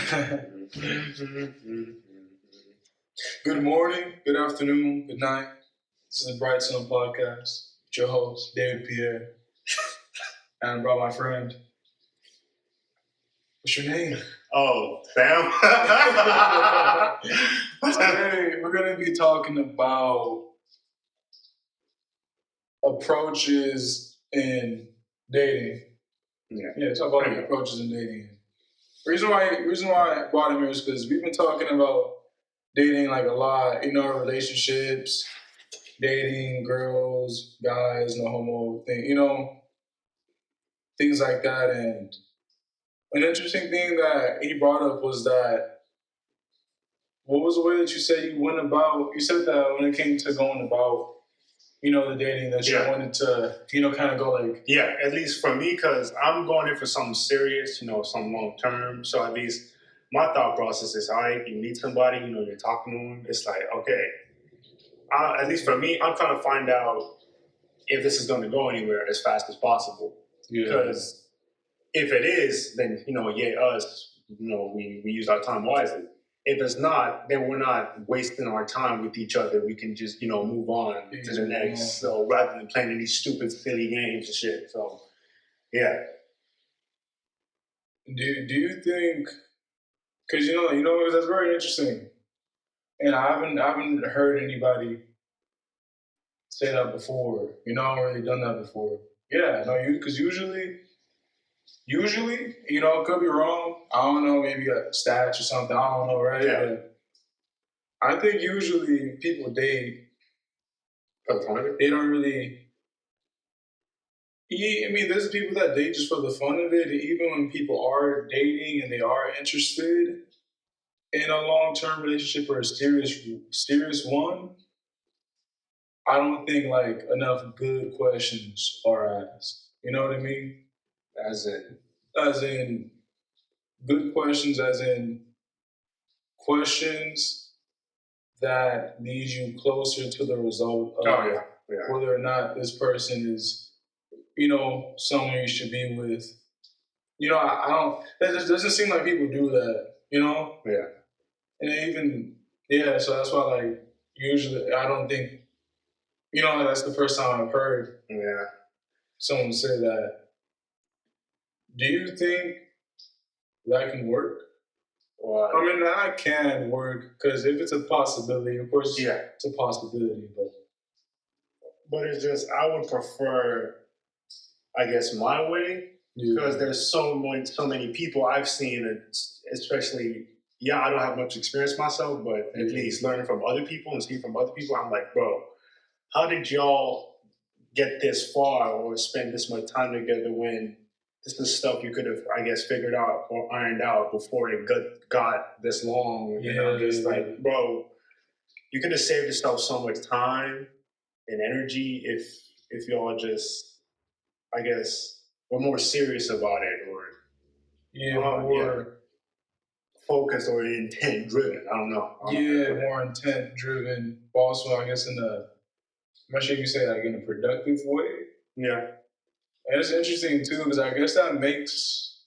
Good morning, good afternoon, good night. This is the TheBrightSonPodcast. With your host, David Pierre. And I brought my friend. What's your name? Oh, Sam. Today, we're going to be talking about approaches in dating. Yeah, talk about approaches in dating. The reason why I brought him here is because we've been talking about dating like a lot, relationships, dating, girls, guys, no homo thing, things like that. And an interesting thing that he brought up was that, what was the way that you said you said that when it came to going about, the dating that you wanted to, kind of go like... Yeah, at least for me, because I'm going in for something serious, something long term. So at least my thought process is, all right, you meet somebody, you're talking to them. It's like, okay, at least for me, I'm trying to find out if this is going to go anywhere as fast as possible. Because if it is, then, us, we use our time wisely. If it's not, then we're not wasting our time with each other. We can just, move on to the next. So rather than playing these stupid, silly games and shit. So, yeah. Do you think, because, that's very interesting. And I haven't heard anybody say that before. I haven't really done that before. Yeah, no, because usually, it could be wrong. I don't know, maybe a stats or something. I don't know, right? Yeah. But I think usually people date for the fun of it. They don't really... there's people that date just for the fun of it. Even when people are dating and they are interested in a long-term relationship or a serious one, I don't think like enough good questions are asked. You know what I mean? As in good questions, as in questions that lead you closer to the result of whether or not this person is, someone you should be with. I don't... That just doesn't seem like people do that, Yeah. And so that's why, like, usually I don't think, that's the first time I've heard someone say that. Do you think that can work? Well, that can work, because if it's a possibility, of course, it's a possibility, But it's just, I would prefer, I guess, my way, because there's so many people I've seen, especially, I don't have much experience myself, but at least learning from other people and seeing from other people, I'm like, bro, how did y'all get this far or spend this much time together when this is stuff you could have, I guess, figured out or ironed out before it got this long? Just like, bro, you could have saved yourself so much time and energy if y'all just, I guess, were more serious about it, or more focused or intent driven. I don't know. More intent driven. Also, I guess I'm not sure if you say like in a productive way. Yeah. And it's interesting too, because I guess that makes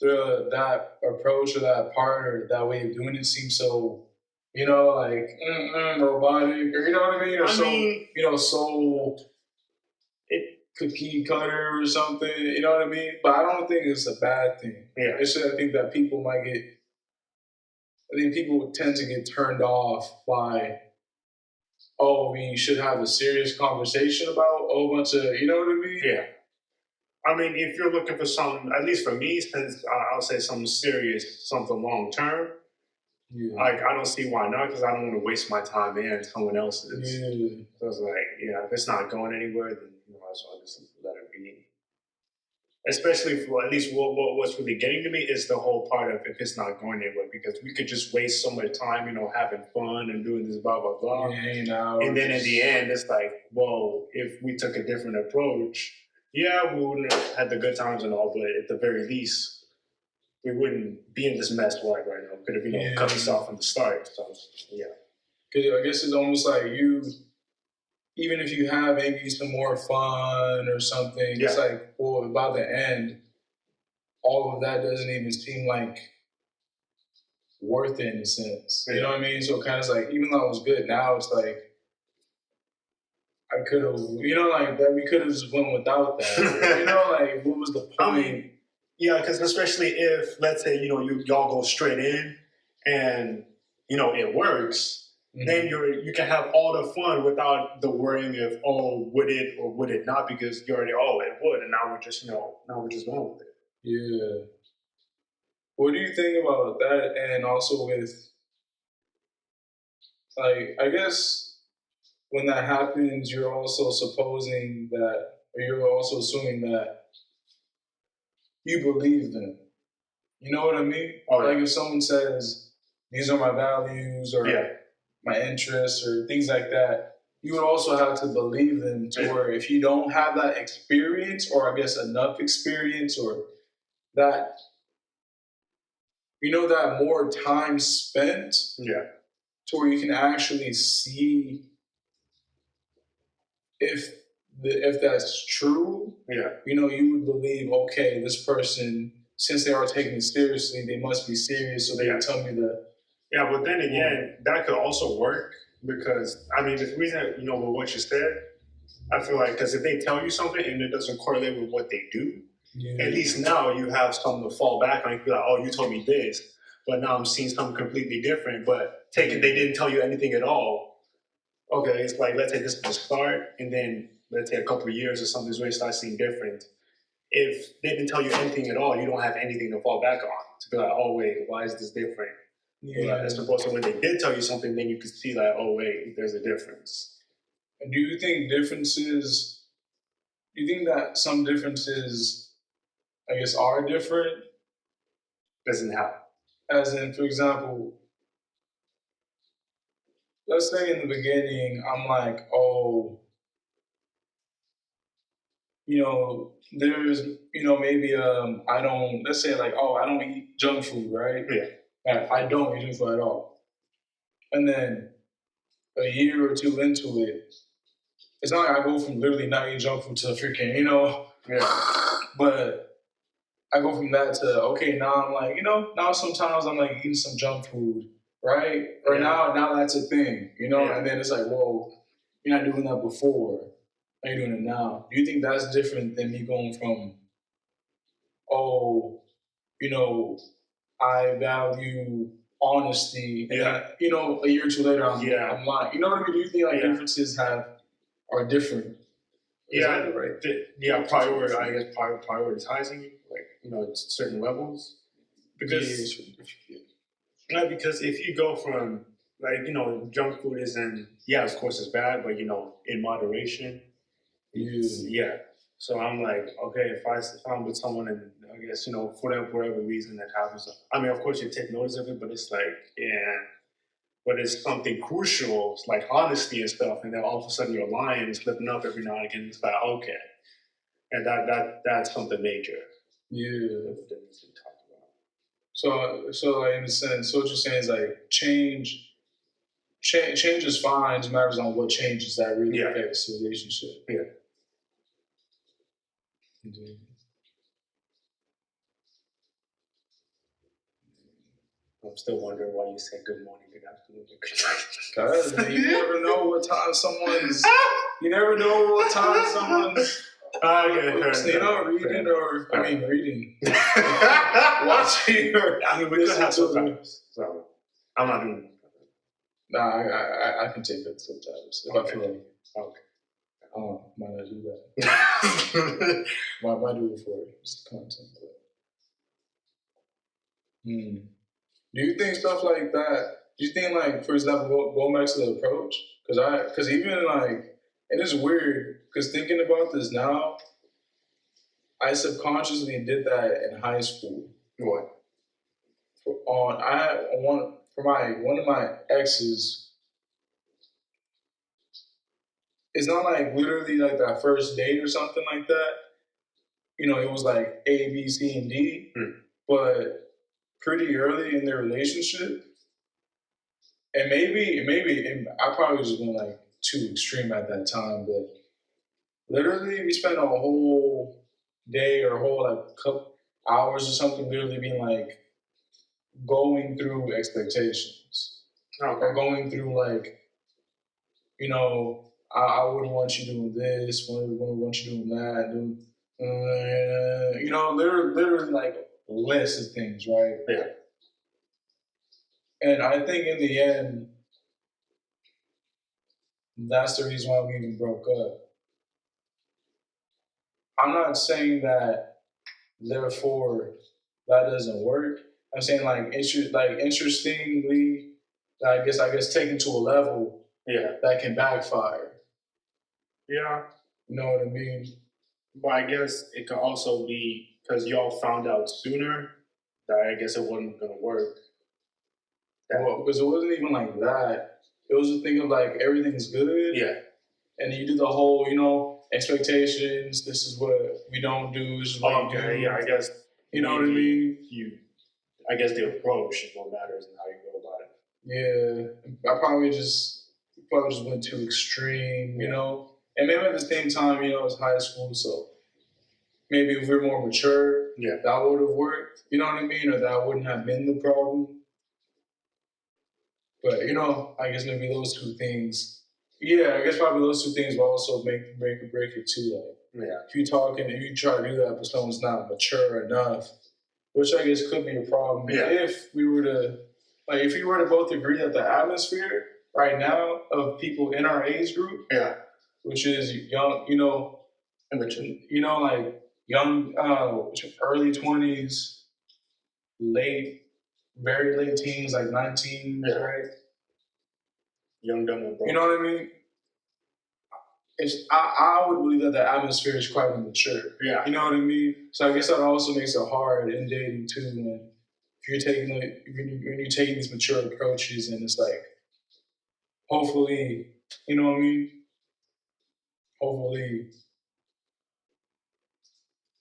that approach or that part or that way of doing it seem so, like robotic, or you know what I mean? Or so cookie cutter or something, you know what I mean? But I don't think it's a bad thing. Yeah. It's just, I think that people tend to get turned off by, we should have a serious conversation about a whole bunch of, you know what I mean? Yeah. If you're looking for something, at least for me, since I'll say something serious, something long term, I don't see why not, because I don't want to waste my time and someone else's. So it's like, if it's not going anywhere, then I'll just let it be. Especially for at least what's really getting to me is the whole part of if it's not going anywhere, because we could just waste so much time, having fun and doing this blah, blah, blah. And then in the end, it's like, well, if we took a different approach, we wouldn't have had the good times and all, but at the very least, we wouldn't be in this mess right now. Could have, cut us off from the start. So, Because I guess it's almost like even if you have maybe some more fun or something, it's like, by the end, all of that doesn't even seem like worth it in a sense. You know what I mean? So kind of like, even though it was good, now it's like, I could have, you know, like that we could have just went without that. You know, like what was the point? I mean, yeah, because especially if, let's say, y'all go straight in and, it works, then you can have all the fun without the worrying of, would it or would it not, because you already, it would, and now we're just, now we're just going with it. Yeah. What do you think about that? And also with, like, I guess when that happens, you're also supposing that, or you're also assuming that you believe them. You know what I mean? Like if someone says, these are my values or my interests or things like that, you would also have to believe them to where if you don't have that experience, or I guess enough experience, or that, that more time spent to where you can actually see if that's true, you would believe, okay, this person, since they are taking it seriously, they must be serious, so they would tell me that. Yeah, but then again, that could also work because, I mean, the reason, with what you said, I feel like, because if they tell you something and it doesn't correlate with what they do, at least now you have something to fall back on. You feel like, you told me this, but now I'm seeing something completely different, but they didn't tell you anything at all. Okay, it's like, let's say this is the start, and then let's say a couple of years or something is when you start seeing different. If they didn't tell you anything at all, you don't have anything to fall back on to be like, wait, why is this different? As opposed to when they did tell you something, then you could see like, wait, there's a difference. Do you think that some differences, I guess, are different? As in how? As in, for example, let's say in the beginning, I'm like, there's, maybe I don't, let's say like, I don't eat junk food, right? Yeah. I don't eat junk food at all. And then a year or two into it, it's not like I go from literally not eating junk food to freaking, but I go from that to, okay, now I'm like, now sometimes I'm like eating some junk food, right? Or now that's a thing, and then it's like, whoa, you're not doing that before. Now you're doing it now. Do you think that's different than me going from, I value honesty, and then, a year or two later, I'm lying. You know what I mean? Do you think differences are different? Yeah, right. Prioritizing, certain levels. Because if you go from, junk food isn't, of course it's bad, but, in moderation. Yeah. So I'm like, okay, if I'm with someone and I guess, for whatever reason that happens, I mean, of course you take notice of it, but it's like, but it's something crucial, it's like honesty and stuff, and then all of a sudden you're lying and slipping up every now and again. It's like, okay. And that's something major. Yeah. So like, in a sense, so what you're saying is like change is fine. It matters on what changes that really affects the relationship. Yeah. Indeed. I'm still wondering why you said good morning, good afternoon, good night. You never know what time someone's. Reading or reading. Watching or we could have subtitles. So I'm not doing it. Nah, I can take that subtitles if I feel like. Okay. Might not do that. might do it for just content. Do you think stuff like that? Do you think, like, for example, going back to the approach? Because even like, it is weird. Because thinking about this now, I subconsciously did that in high school. What? One of my exes. It's not like literally like that first date or something like that. It was like A, B, C, and D, but pretty early in their relationship. And maybe I probably just went like too extreme at that time, but literally we spent a whole day or a whole like couple hours or something literally being like, going through expectations or going through like, you know, I would want you doing this, I would want you doing that, you know, literally like lists of things, right? Yeah. And I think in the end, that's the reason why we even broke up. I'm not saying that, therefore, that doesn't work. I'm saying like interestingly, I guess taken to a level that can backfire. Yeah. You know what I mean? But I guess it could also be because y'all found out sooner that I guess it wasn't gonna work. Well, because it wasn't even like that. It was a thing of like everything's good. Yeah. And you do the whole, you know, expectations. This is what we don't do. This is what we do. Yeah, I guess. You know what I mean? I guess the approach is what matters and how you go about it. Yeah, I probably just went too extreme, you know. And maybe at the same time, you know, it's high school, so maybe if we're more mature, that would have worked. You know what I mean? Or that wouldn't have been the problem. But you know, I guess maybe those two things. Yeah, I guess probably those two things will also make or break it too. Like, if you talking, if you try to do that, but someone's not mature enough, which I guess could be a problem. Yeah. If we were to, like, if you were to both agree that the atmosphere right now of people in our age group, which is young, you know, you know, like young, early 20s, very late teens, like 19, right? Young, dumb, and broke. You know what I mean? I would believe that the atmosphere is quite immature. Yeah. You know what I mean? So I guess that also makes it hard in dating too, when you're taking these mature approaches, and it's like, hopefully, you know what I mean? Hopefully,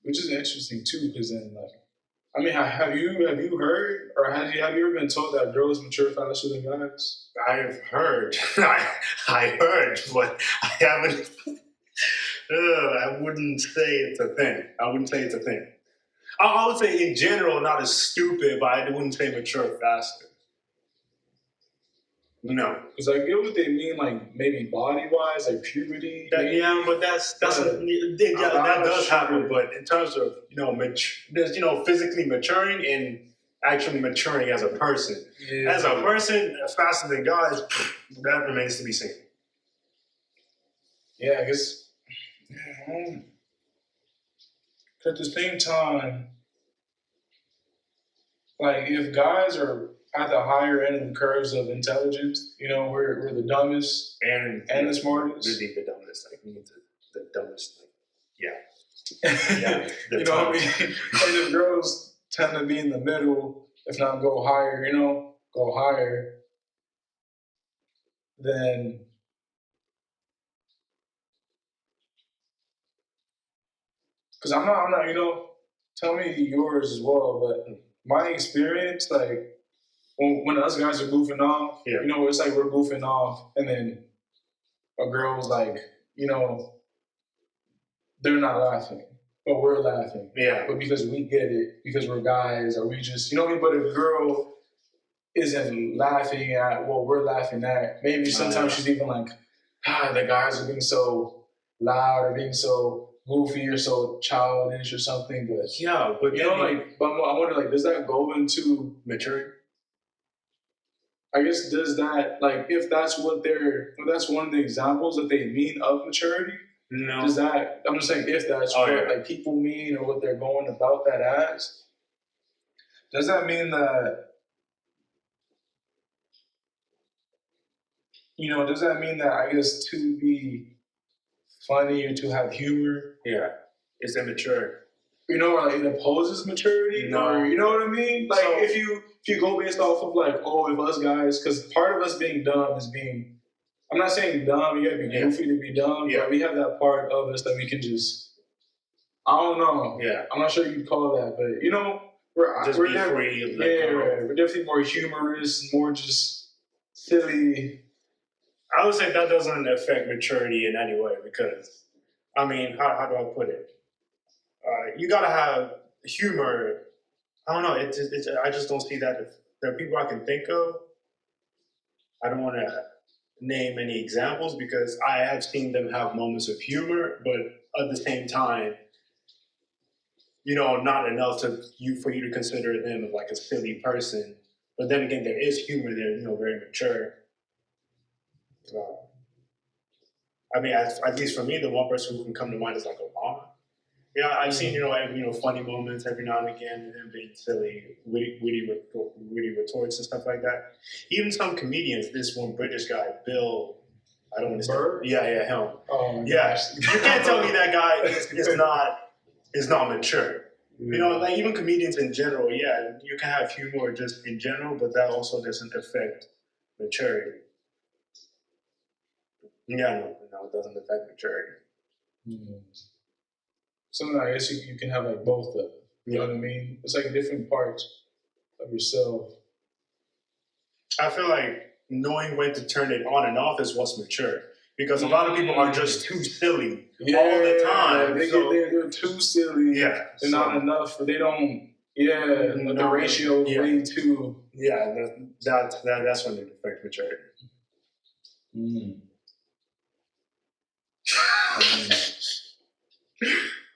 which is interesting too, because then like, I mean, have you heard, or have you ever been told that girls mature faster than guys? I've heard. I heard, but I haven't. I wouldn't say it's a thing. I would say in general, not as stupid, but I wouldn't say mature faster. No, because I get what they mean, like maybe body-wise, like puberty. But that does happen. But in terms of there's physically maturing and actually maturing as a person. Yeah. As a person, faster than guys, that remains to be seen. Yeah, I guess. At the same time, like if guys are at the higher end of the curves of intelligence, you know, we're the dumbest and the smartest. Really the dumbest, like the dumbest, you know what I mean? And if girls tend to be in the middle, if not go higher, then because I'm not, you know, tell me yours as well, but my experience, like, when us guys are goofing off, you know, it's like we're goofing off, and then a girl's like, you know, they're not laughing, but we're laughing. Yeah. But because we get it, because we're guys, or we just, you know what I mean? But if a girl isn't laughing at what we're laughing at, maybe sometimes she's even like, the guys are being so loud or being so goofy or so childish or something. But yeah, but you know, like, but I wonder, like, does that go into maturity? I guess does that, like, if that's one of the examples that they mean of maturity? No. Does that, I'm just saying, if that's what like people mean or what they're going about that as, does that mean that, you know, does that mean that, I guess, to be funny or to have humor, it's immature? You know, or like it opposes maturity? No. Or, you know what I mean? Like, so, if you go based off of like, oh, if us guys, because part of us being dumb is being, I'm not saying dumb, you gotta be goofy to be dumb, but we have that part of us that we can just, I don't know. Yeah. I'm not sure you'd call that, but you know, we're free. We're definitely more humorous, more just silly. I would say that doesn't affect maturity in any way because, I mean, how do I put it? You gotta have humor. I don't know. I just don't see that. If there are people I can think of, I don't want to name any examples because I have seen them have moments of humor, but at the same time, not enough for you to consider them like a silly person. But then again, there is humor there, very mature. I mean, at least for me, the one person who can come to mind is like Obama. Yeah, I've seen funny moments every now and again with him being silly, witty retorts and stuff like that. Even some comedians, this one British guy, Bill, I don't want to say, yeah, him. Oh, yeah, you can't tell me that guy is not mature. Like even comedians in general, yeah, you can have humor just in general, but that also doesn't affect maturity. Yeah, no, it doesn't affect maturity. Mm. So I guess you can have like both of them. You know what I mean? It's like different parts of yourself. I feel like knowing when to turn it on and off is what's mature. Because a lot of people are just too silly all the time. They're too silly. Yeah. They're not enough. They don't. Yeah. But the ratio is way too. Yeah. That's when it affects maturity. Mm.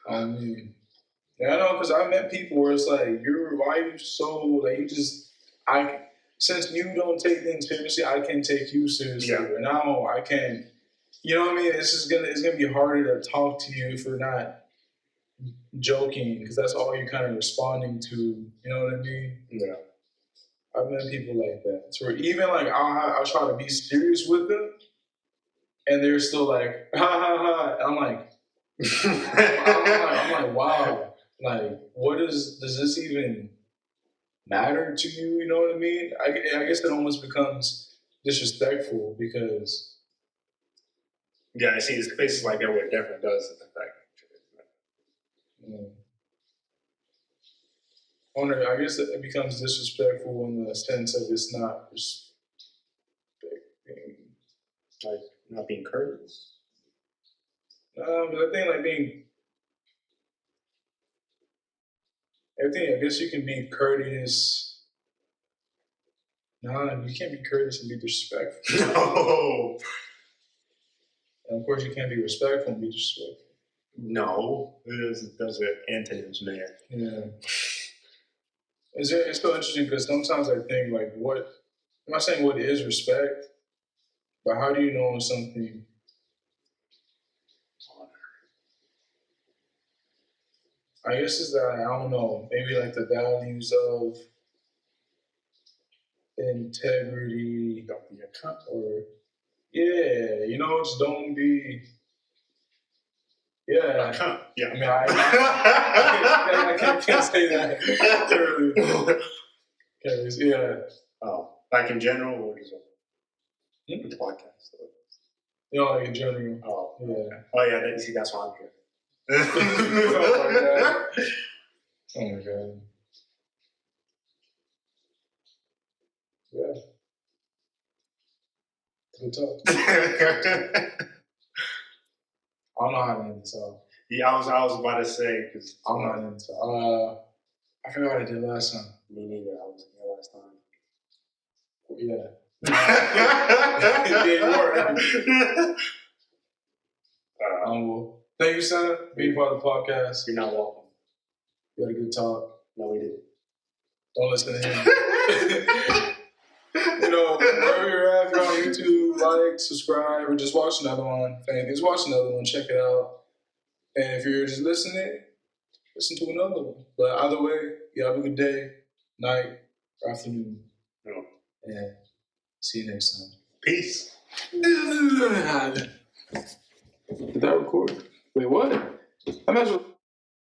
I mean, yeah, I know, because I met people where it's like, why are you so, like, since you don't take things seriously, I can take you seriously. Yeah. And now I can, you know what I mean? It's gonna be harder to talk to you if we're not joking, because that's all you're kind of responding to. You know what I mean? Yeah. I've met people like that. So even like I'll try to be serious with them, and they're still like, ha ha ha. And I'm like, I'm like, wow. Like, does this even matter to you? You know what I mean? I guess it almost becomes disrespectful because. Yeah, I see. It's places like that where it definitely does affect. I guess it becomes disrespectful in the sense of it's not respecting. Like, not being courteous? No, but I think like being. I guess you can be courteous. No, you can't be courteous and be disrespectful. No. And of course, you can't be respectful and be disrespectful. No. Those are antonyms, man. Yeah. It's so interesting because sometimes I think, like, I'm not saying what is respect, but how do you know something? I guess it's that, I don't know, maybe like the values of integrity, don't be a cunt, or just don't be. Yeah, a cunt. Yeah, I mean, I can't say that. Yeah. Oh, like in general, or is it the podcast? Like in general. Oh, yeah. Oh yeah, you see, that's why I'm here. Oh my god. Yeah. Good talk. I don't know how to end this off. Yeah, I was about to say, because I'm not into it. I forgot what I did last time. Me neither. I was here last time. Yeah. Well, thank you, son, for being part of the podcast. You're not welcome. You had a good talk. No, we didn't. Don't listen to him. Wherever you're at, if you're on YouTube, like, subscribe, or just watch another one. Just watch another one, check it out. And if you're just listening, listen to another one. But either way, you have a good day, night, or afternoon. No. And see you next time. Peace. Did that record? Wait, what? I might as well.